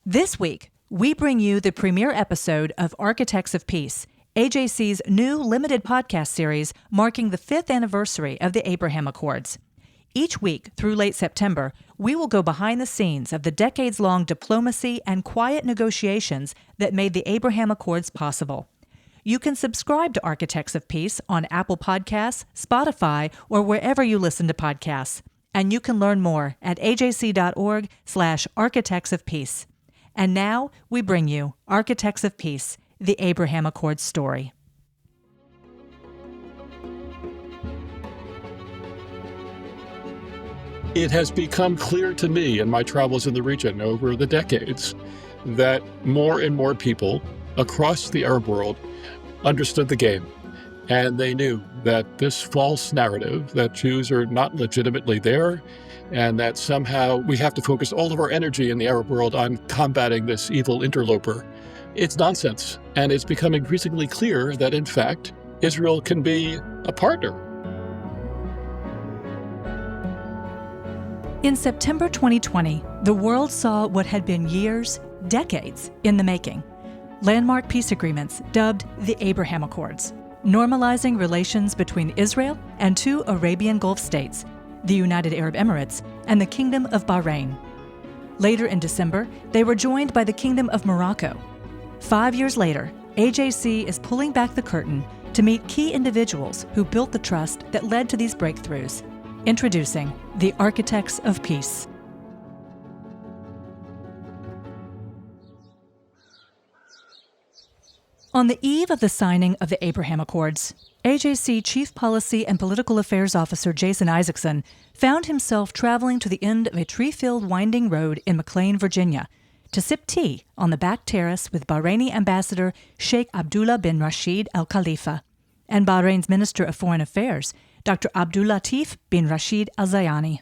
This week, we bring you the premiere episode of Architects of Peace, AJC's new limited podcast series marking the 5th anniversary of the Abraham Accords. Each week through late September, we will go behind the scenes of the decades-long diplomacy and quiet negotiations that made the Abraham Accords possible. You can subscribe to Architects of Peace on Apple Podcasts, Spotify, or wherever you listen to podcasts. And you can learn more at ajc.org/Architects of Peace. And now we bring you Architects of Peace, the Abraham Accords story. It has become clear to me in my travels in the region over the decades that more and more people across the Arab world understood the game. And they knew that this false narrative that Jews are not legitimately there and that somehow we have to focus all of our energy in the Arab world on combating this evil interloper, it's nonsense. And it's become increasingly clear that, in fact, Israel can be a partner. In September 2020, the world saw what had been years, decades, in the making. Landmark peace agreements dubbed the Abraham Accords, normalizing relations between Israel and two Arabian Gulf states, the United Arab Emirates and the Kingdom of Bahrain. Later in December, they were joined by the Kingdom of Morocco. 5 years later, AJC is pulling back the curtain to meet key individuals who built the trust that led to these breakthroughs. Introducing the Architects of Peace. On the eve of the signing of the Abraham Accords, AJC Chief Policy and Political Affairs Officer Jason Isaacson found himself traveling to the end of a tree-filled winding road in McLean, Virginia, to sip tea on the back terrace with Bahraini Ambassador Sheikh Abdullah bin Rashid Al Khalifa and Bahrain's Minister of Foreign Affairs, Dr. Abdul Latif bin Rashid Al Zayani.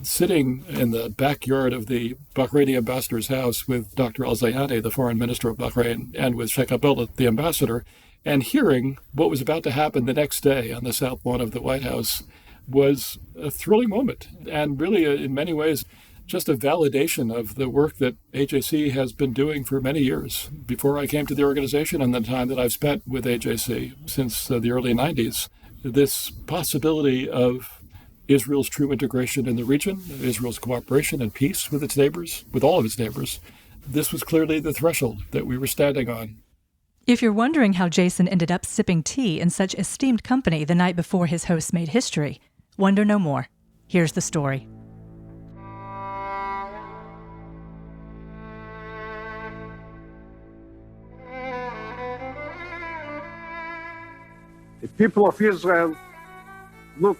Sitting in the backyard of the Bahraini ambassador's house with Dr. Al Zayani, the foreign minister of Bahrain, and with Sheikh Abdullah, the ambassador, and hearing what was about to happen the next day on the south lawn of the White House was a thrilling moment, and really, in many ways, just a validation of the work that AJC has been doing for many years, before I came to the organization and the time that I've spent with AJC since the early 90s. This possibility of Israel's true integration in the region, Israel's cooperation and peace with its neighbors, with all of its neighbors, this was clearly the threshold that we were standing on. If you're wondering how Jason ended up sipping tea in such esteemed company the night before his hosts made history, wonder no more. Here's the story. The people of Israel look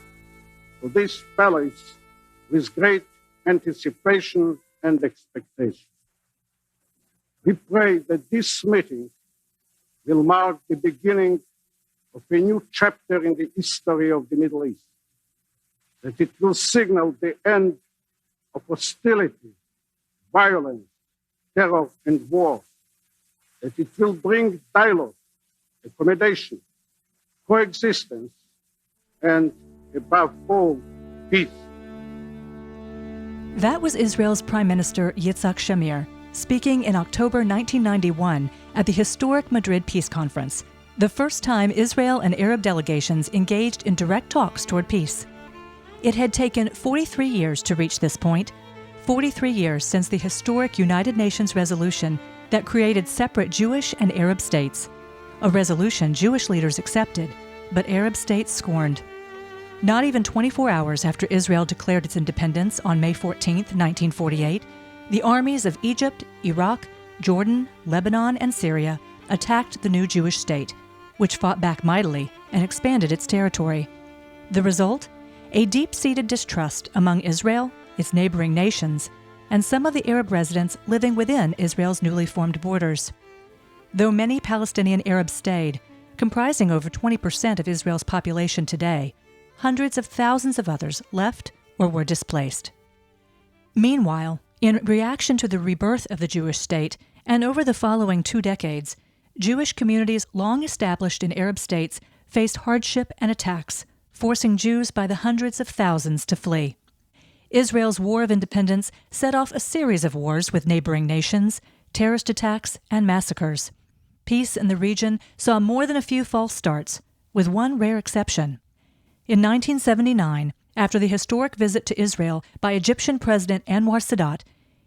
to this palace with great anticipation and expectation. We pray that this meeting will mark the beginning of a new chapter in the history of the Middle East, that it will signal the end of hostility, violence, terror, and war, that it will bring dialogue, accommodation, coexistence, and above all, peace. That was Israel's Prime Minister Yitzhak Shamir speaking in October 1991 at the historic Madrid Peace Conference, the first time Israel and Arab delegations engaged in direct talks toward peace. It had taken 43 years to reach this point, 43 years since the historic United Nations resolution that created separate Jewish and Arab states, a resolution Jewish leaders accepted, but Arab states scorned. Not even 24 hours after Israel declared its independence on May 14, 1948, the armies of Egypt, Iraq, Jordan, Lebanon, and Syria attacked the new Jewish state, which fought back mightily and expanded its territory. The result? A deep-seated distrust among Israel, its neighboring nations, and some of the Arab residents living within Israel's newly formed borders. Though many Palestinian Arabs stayed, comprising over 20% of Israel's population today, hundreds of thousands of others left or were displaced. Meanwhile, in reaction to the rebirth of the Jewish state, and over the following 2 decades, Jewish communities long established in Arab states faced hardship and attacks, forcing Jews by the hundreds of thousands to flee. Israel's War of Independence set off a series of wars with neighboring nations, terrorist attacks, and massacres. Peace in the region saw more than a few false starts, with one rare exception. In 1979, after the historic visit to Israel by Egyptian President Anwar Sadat,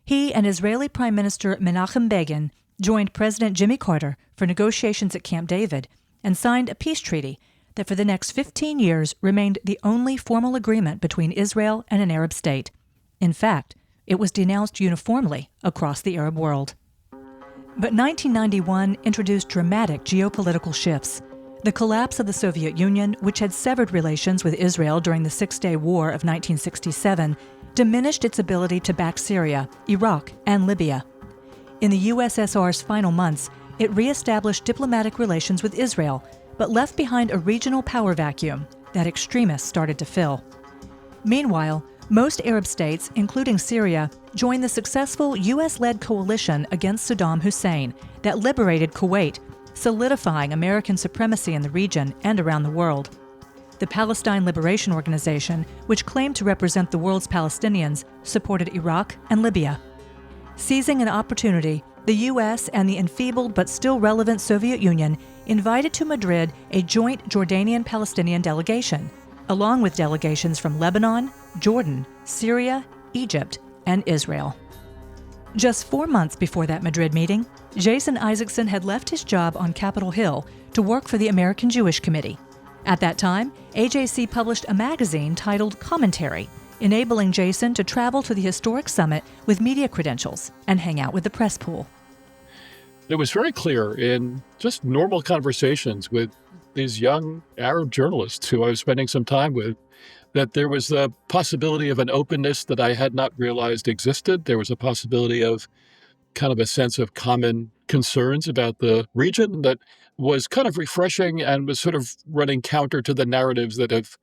he and Israeli Prime Minister Menachem Begin joined President Jimmy Carter for negotiations at Camp David and signed a peace treaty that for the next 15 years remained the only formal agreement between Israel and an Arab state. In fact, it was denounced uniformly across the Arab world. But 1991 introduced dramatic geopolitical shifts. The collapse of the Soviet Union, which had severed relations with Israel during the Six-Day War of 1967, diminished its ability to back Syria, Iraq, and Libya. In the USSR's final months, it re-established diplomatic relations with Israel, but left behind a regional power vacuum that extremists started to fill. Meanwhile, most Arab states, including Syria, joined the successful U.S.-led coalition against Saddam Hussein that liberated Kuwait, solidifying American supremacy in the region and around the world. The Palestine Liberation Organization, which claimed to represent the world's Palestinians, supported Iraq and Libya. Seizing an opportunity, the U.S. and the enfeebled but still relevant Soviet Union invited to Madrid a joint Jordanian-Palestinian delegation, along with delegations from Lebanon, Jordan, Syria, Egypt, and Israel. Just 4 months before that Madrid meeting, Jason Isaacson had left his job on Capitol Hill to work for the American Jewish Committee. At that time, AJC published a magazine titled Commentary, enabling Jason to travel to the historic summit with media credentials and hang out with the press pool. It was very clear in just normal conversations with these young Arab journalists who I was spending some time with that there was the possibility of an openness that I had not realized existed. There was a possibility of kind of a sense of common concerns about the region that was kind of refreshing and was sort of running counter to the narratives that have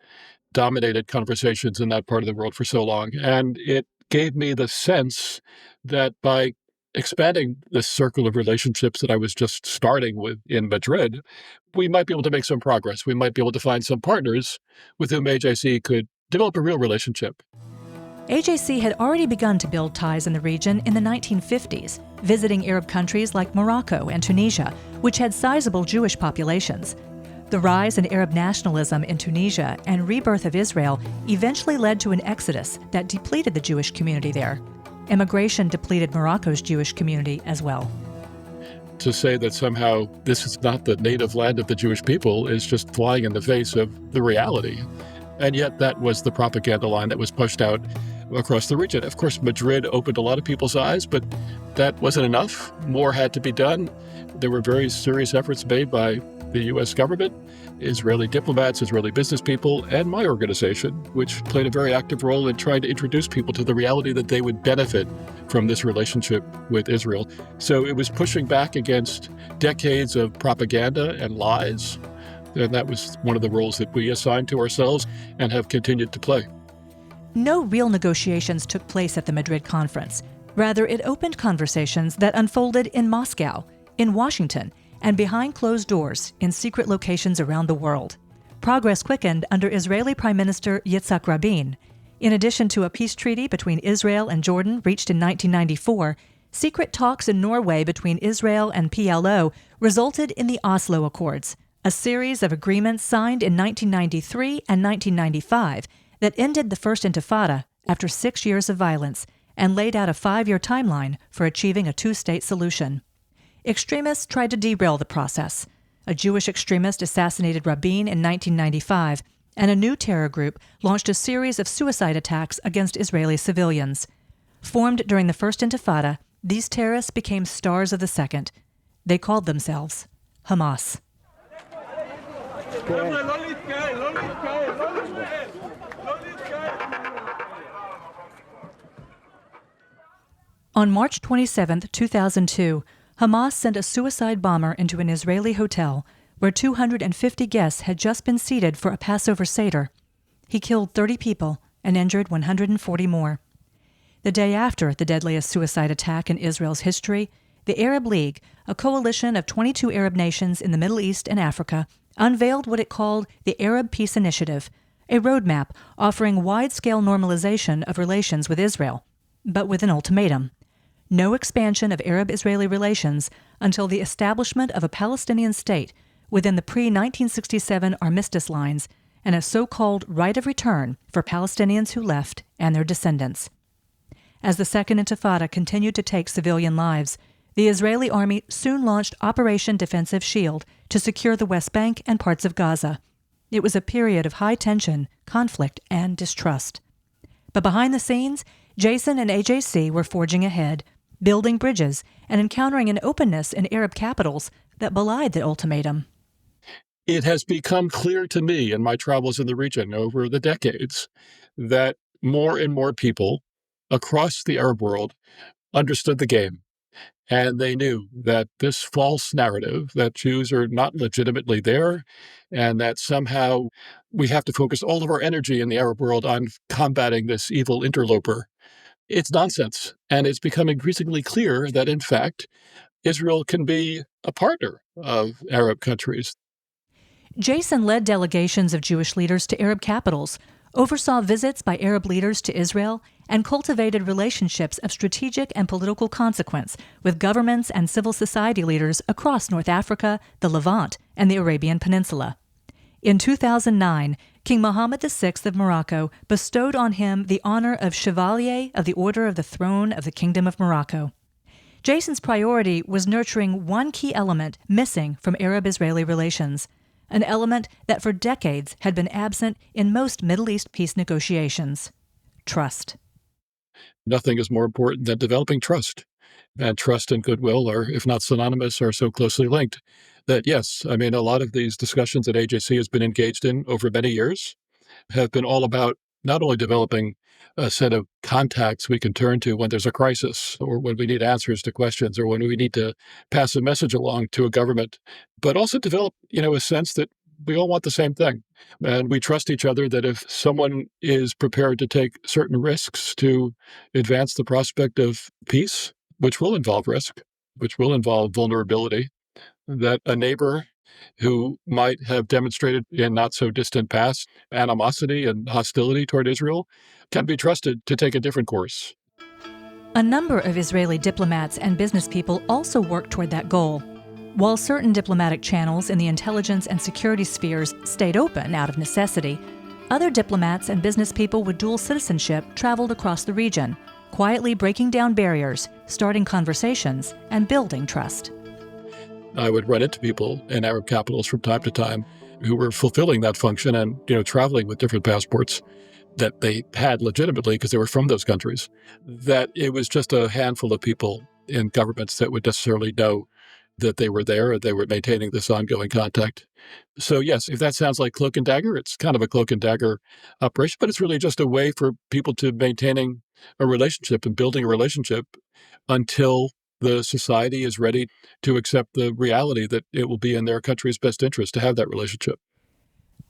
dominated conversations in that part of the world for so long. And it gave me the sense that by expanding this circle of relationships that I was just starting with in Madrid, we might be able to make some progress. We might be able to find some partners with whom AJC could develop a real relationship. AJC had already begun to build ties in the region in the 1950s, visiting Arab countries like Morocco and Tunisia, which had sizable Jewish populations. The rise in Arab nationalism in Tunisia and rebirth of Israel eventually led to an exodus that depleted the Jewish community there. Immigration depleted Morocco's Jewish community as well. To say that somehow this is not the native land of the Jewish people is just flying in the face of the reality. And yet that was the propaganda line that was pushed out across the region. Of course, Madrid opened a lot of people's eyes, but that wasn't enough. More had to be done. There were very serious efforts made by the U.S. government, Israeli diplomats, Israeli business people, and my organization, which played a very active role in trying to introduce people to the reality that they would benefit from this relationship with Israel. So it was pushing back against decades of propaganda and lies. And that was one of the roles that we assigned to ourselves and have continued to play. No real negotiations took place at the Madrid conference. Rather, it opened conversations that unfolded in Moscow, in Washington, and behind closed doors in secret locations around the world. Progress quickened under Israeli Prime Minister Yitzhak Rabin. In addition to a peace treaty between Israel and Jordan reached in 1994, secret talks in Norway between Israel and PLO resulted in the Oslo Accords, a series of agreements signed in 1993 and 1995 that ended the First Intifada after 6 years of violence and laid out a 5-year timeline for achieving a two-state solution. Extremists tried to derail the process. A Jewish extremist assassinated Rabin in 1995, and a new terror group launched a series of suicide attacks against Israeli civilians. Formed during the First Intifada, these terrorists became stars of the Second. They called themselves Hamas. On March 27, 2002, Hamas sent a suicide bomber into an Israeli hotel where 250 guests had just been seated for a Passover Seder. He killed 30 people and injured 140 more. The day after the deadliest suicide attack in Israel's history, the Arab League, a coalition of 22 Arab nations in the Middle East and Africa, unveiled what it called the Arab Peace Initiative, a roadmap offering wide-scale normalization of relations with Israel, but with an ultimatum: no expansion of Arab-Israeli relations until the establishment of a Palestinian state within the pre-1967 armistice lines and a so-called right of return for Palestinians who left and their descendants. As the Second Intifada continued to take civilian lives, the Israeli army soon launched Operation Defensive Shield to secure the West Bank and parts of Gaza. It was a period of high tension, conflict, and distrust. But behind the scenes, Jason and AJC were forging ahead, building bridges and encountering an openness in Arab capitals that belied the ultimatum. It has become clear to me in my travels in the region over the decades that more and more people across the Arab world understood the game. And they knew that this false narrative that Jews are not legitimately there and that somehow we have to focus all of our energy in the Arab world on combating this evil interloper, it's nonsense. And it's become increasingly clear that, in fact, Israel can be a partner of Arab countries. Jason led delegations of Jewish leaders to Arab capitals, oversaw visits by Arab leaders to Israel, and cultivated relationships of strategic and political consequence with governments and civil society leaders across North Africa, the Levant, and the Arabian Peninsula. In 2009, King Mohammed VI of Morocco bestowed on him the honor of Chevalier of the Order of the Throne of the Kingdom of Morocco. Jason's priority was nurturing one key element missing from Arab-Israeli relations, an element that for decades had been absent in most Middle East peace negotiations: trust. Nothing is more important than developing trust. And trust and goodwill are, if not synonymous, are so closely linked that, yes, I mean, a lot of these discussions that AJC has been engaged in over many years have been all about not only developing a set of contacts we can turn to when there's a crisis or when we need answers to questions or when we need to pass a message along to a government, but also develop, a sense that we all want the same thing. And we trust each other that if someone is prepared to take certain risks to advance the prospect of peace, which will involve risk, which will involve vulnerability, that a neighbor who might have demonstrated in not so distant past animosity and hostility toward Israel can be trusted to take a different course. A number of Israeli diplomats and business people also worked toward that goal. While certain diplomatic channels in the intelligence and security spheres stayed open out of necessity, other diplomats and business people with dual citizenship traveled across the region, quietly breaking down barriers, starting conversations, and building trust. I would run into people in Arab capitals from time to time who were fulfilling that function and, traveling with different passports that they had legitimately because they were from those countries, that it was just a handful of people in governments that would necessarily know that they were there and they were maintaining this ongoing contact. So yes, if that sounds like cloak and dagger, it's kind of a cloak and dagger operation, but it's really just a way for people to maintaining a relationship and building a relationship until the society is ready to accept the reality that it will be in their country's best interest to have that relationship.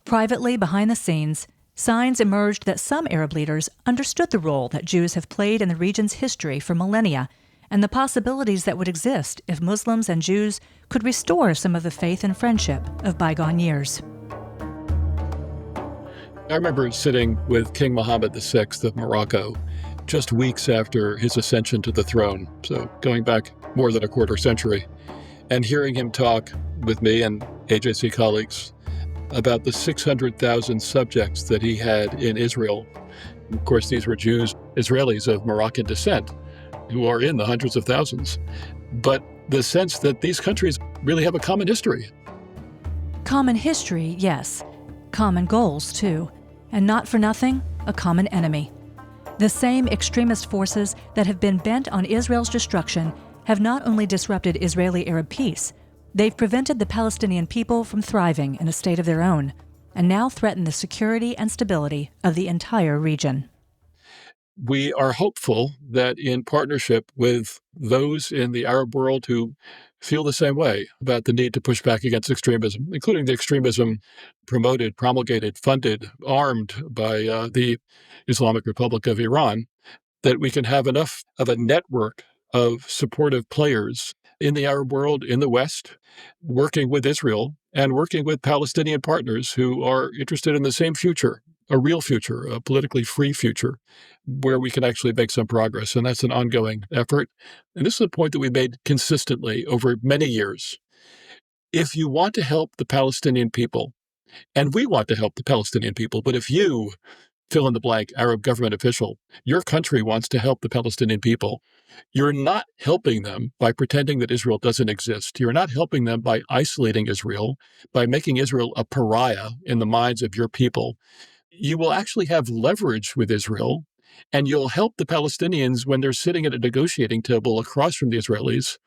Privately, behind the scenes, signs emerged that some Arab leaders understood the role that Jews have played in the region's history for millennia and the possibilities that would exist if Muslims and Jews could restore some of the faith and friendship of bygone years. I remember sitting with King Mohammed VI of Morocco just weeks after his ascension to the throne, so going back more than a quarter century, and hearing him talk with me and AJC colleagues about the 600,000 subjects that he had in Israel. Of course, these were Jews, Israelis of Moroccan descent, who are in the hundreds of thousands. But the sense that these countries really have a common history. Common history, yes. Common goals, too. And not for nothing, a common enemy. The same extremist forces that have been bent on Israel's destruction have not only disrupted Israeli-Arab peace, they've prevented the Palestinian people from thriving in a state of their own, and now threaten the security and stability of the entire region. We are hopeful that in partnership with those in the Arab world who feel the same way about the need to push back against extremism, including the extremism promoted, promulgated, funded, armed by the Islamic Republic of Iran, that we can have enough of a network of supportive players in the Arab world, in the West, working with Israel and working with Palestinian partners who are interested in the same future a real future, a politically free future, where we can actually make some progress. And that's an ongoing effort. And this is a point that we made consistently over many years. If you want to help the Palestinian people, and we want to help the Palestinian people, but if you, fill in the blank, Arab government official, your country wants to help the Palestinian people, you're not helping them by pretending that Israel doesn't exist. You're not helping them by isolating Israel, by making Israel a pariah in the minds of your people. You will actually have leverage with Israel, and you'll help the Palestinians when they're sitting at a negotiating table across from the Israelis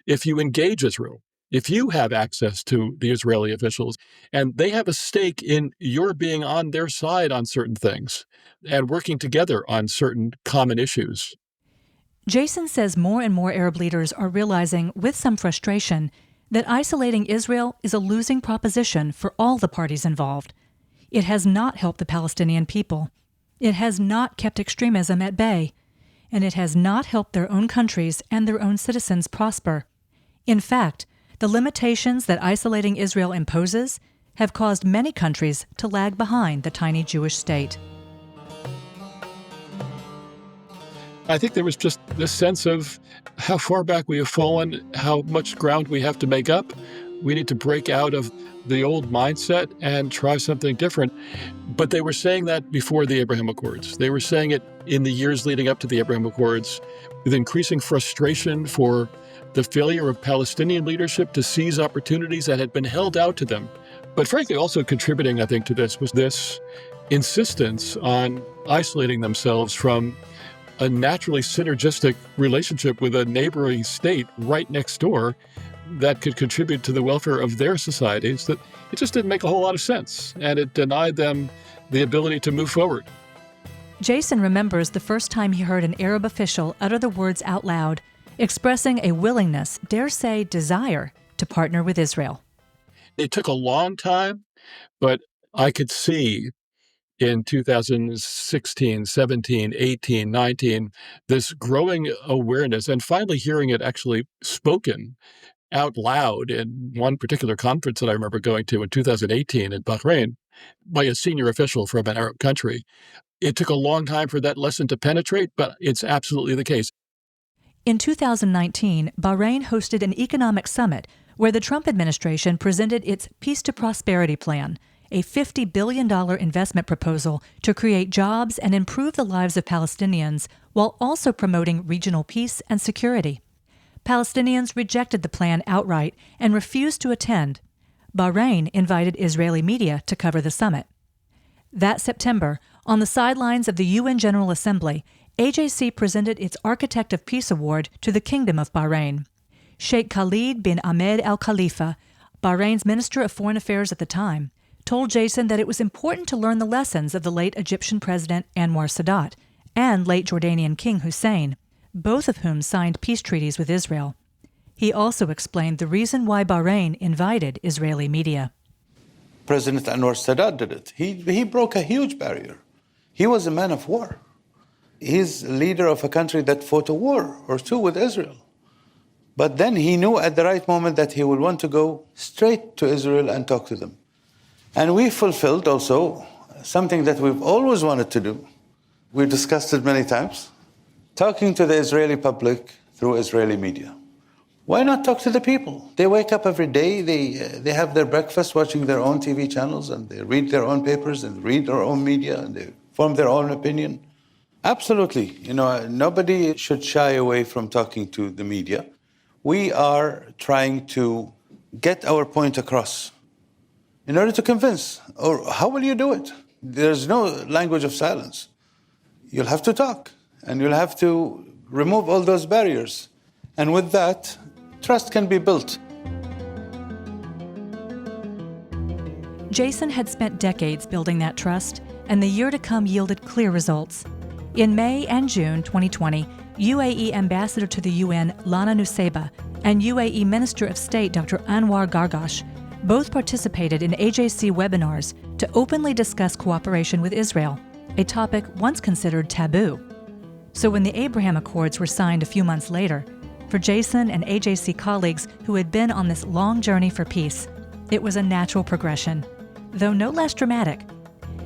if you engage Israel. If you have access to the Israeli officials and they have a stake in your being on their side on certain things and working together on certain common issues. Jason says more and more Arab leaders are realizing, with some frustration, that isolating Israel is a losing proposition for all the parties involved. It has not helped the Palestinian people. It has not kept extremism at bay. And it has not helped their own countries and their own citizens prosper. In fact, the limitations that isolating Israel imposes have caused many countries to lag behind the tiny Jewish state. I think there was just this sense of how far back we have fallen, how much ground we have to make up. We need to break out of the old mindset and try something different. But they were saying that before the Abraham Accords. They were saying it in the years leading up to the Abraham Accords with increasing frustration for the failure of Palestinian leadership to seize opportunities that had been held out to them. But frankly, also contributing, I think, to this was this insistence on isolating themselves from a naturally synergistic relationship with a neighboring state right next door that could contribute to the welfare of their societies, that it just didn't make a whole lot of sense, and it denied them the ability to move forward. Jason remembers the first time he heard an Arab official utter the words out loud, expressing a willingness, dare say desire, to partner with Israel. It took a long time, but I could see in 2016, 17, 18, 19, this growing awareness, and finally hearing it actually spoken out loud in one particular conference that I remember going to in 2018 in Bahrain by a senior official from an Arab country. It took a long time for that lesson to penetrate, but it's absolutely the case. In 2019, Bahrain hosted an economic summit where the Trump administration presented its Peace to Prosperity plan, a $50 billion investment proposal to create jobs and improve the lives of Palestinians while also promoting regional peace and security. Palestinians rejected the plan outright and refused to attend. Bahrain invited Israeli media to cover the summit. That September, on the sidelines of the UN General Assembly, AJC presented its Architect of Peace Award to the Kingdom of Bahrain. Sheikh Khalid bin Ahmed Al Khalifa, Bahrain's Minister of Foreign Affairs at the time, told Jason that it was important to learn the lessons of the late Egyptian President Anwar Sadat and late Jordanian King Hussein, both of whom signed peace treaties with Israel. He also explained the reason why Bahrain invited Israeli media. President Anwar Sadat did it. He broke a huge barrier. He was a man of war. He's leader of a country that fought a war or two with Israel. But then he knew at the right moment that he would want to go straight to Israel and talk to them. And we fulfilled also something that we've always wanted to do. We've discussed it many times, talking to the Israeli public through Israeli media. Why not talk to the people? They wake up every day, they have their breakfast watching their own TV channels, and they read their own papers and read their own media, and they form their own opinion. Absolutely. Nobody should shy away from talking to the media. We are trying to get our point across in order to convince. Or how will you do it? There's no language of silence. You'll have to talk, and you'll have to remove all those barriers. And with that, trust can be built. Jason had spent decades building that trust, and the year to come yielded clear results. In May and June 2020, UAE Ambassador to the UN Lana Nusseibeh and UAE Minister of State Dr. Anwar Gargash both participated in AJC webinars to openly discuss cooperation with Israel, a topic once considered taboo. So when the Abraham Accords were signed a few months later, for Jason and AJC colleagues who had been on this long journey for peace, it was a natural progression, though no less dramatic.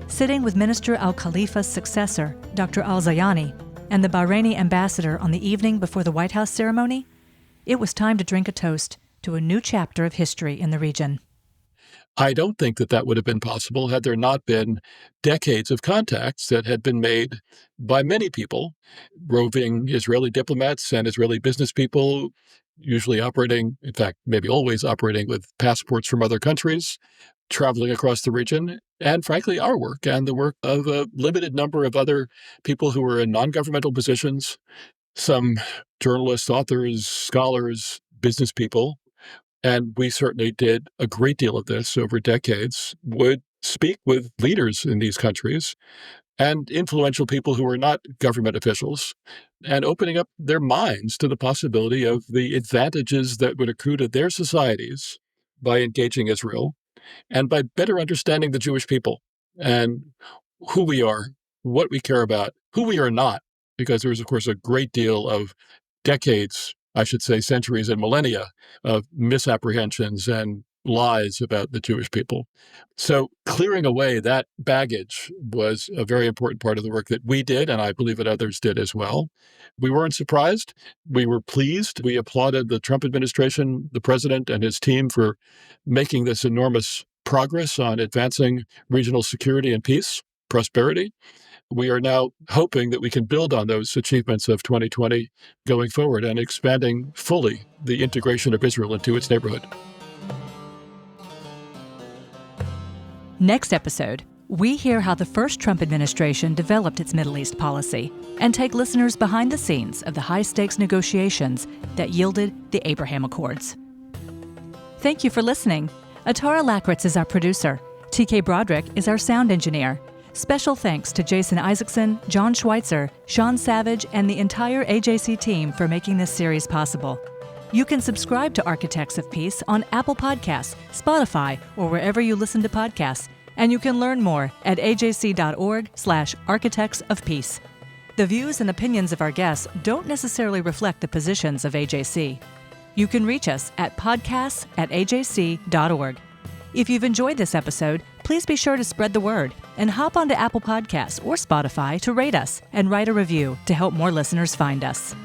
sitting with Minister al-Khalifa's successor, Dr. al-Zayani, and the Bahraini ambassador on the evening before the White House ceremony, it was time to drink a toast to a new chapter of history in the region. I don't think that that would have been possible had there not been decades of contacts that had been made by many people, roving Israeli diplomats and Israeli business people, usually operating, in fact, maybe always operating with passports from other countries, traveling across the region, and frankly, our work and the work of a limited number of other people who were in non-governmental positions, some journalists, authors, scholars, business people. And we certainly did a great deal of this over decades, would speak with leaders in these countries and influential people who are not government officials, and opening up their minds to the possibility of the advantages that would accrue to their societies by engaging Israel and by better understanding the Jewish people and who we are, what we care about, who we are not, because there was, of course, a great deal of decades, I should say centuries and millennia, of misapprehensions and lies about the Jewish people. So clearing away that baggage was a very important part of the work that we did, and I believe that others did as well. We weren't surprised. We were pleased. We applauded the Trump administration, the president and his team for making this enormous progress on advancing regional security and peace, prosperity. We are now hoping that we can build on those achievements of 2020 going forward and expanding fully the integration of Israel into its neighborhood. Next episode, we hear how the first Trump administration developed its Middle East policy and take listeners behind the scenes of the high-stakes negotiations that yielded the Abraham Accords. Thank you for listening. Atara Lakritz is our producer. TK Broderick is our sound engineer. Special thanks to Jason Isaacson, John Schweitzer, Sean Savage, and the entire AJC team for making this series possible. You can subscribe to Architects of Peace on Apple Podcasts, Spotify, or wherever you listen to podcasts, and you can learn more at ajc.org/Architects of Peace. The views and opinions of our guests don't necessarily reflect the positions of AJC. You can reach us at podcasts@ajc.org. If you've enjoyed this episode, please be sure to spread the word and hop onto Apple Podcasts or Spotify to rate us and write a review to help more listeners find us.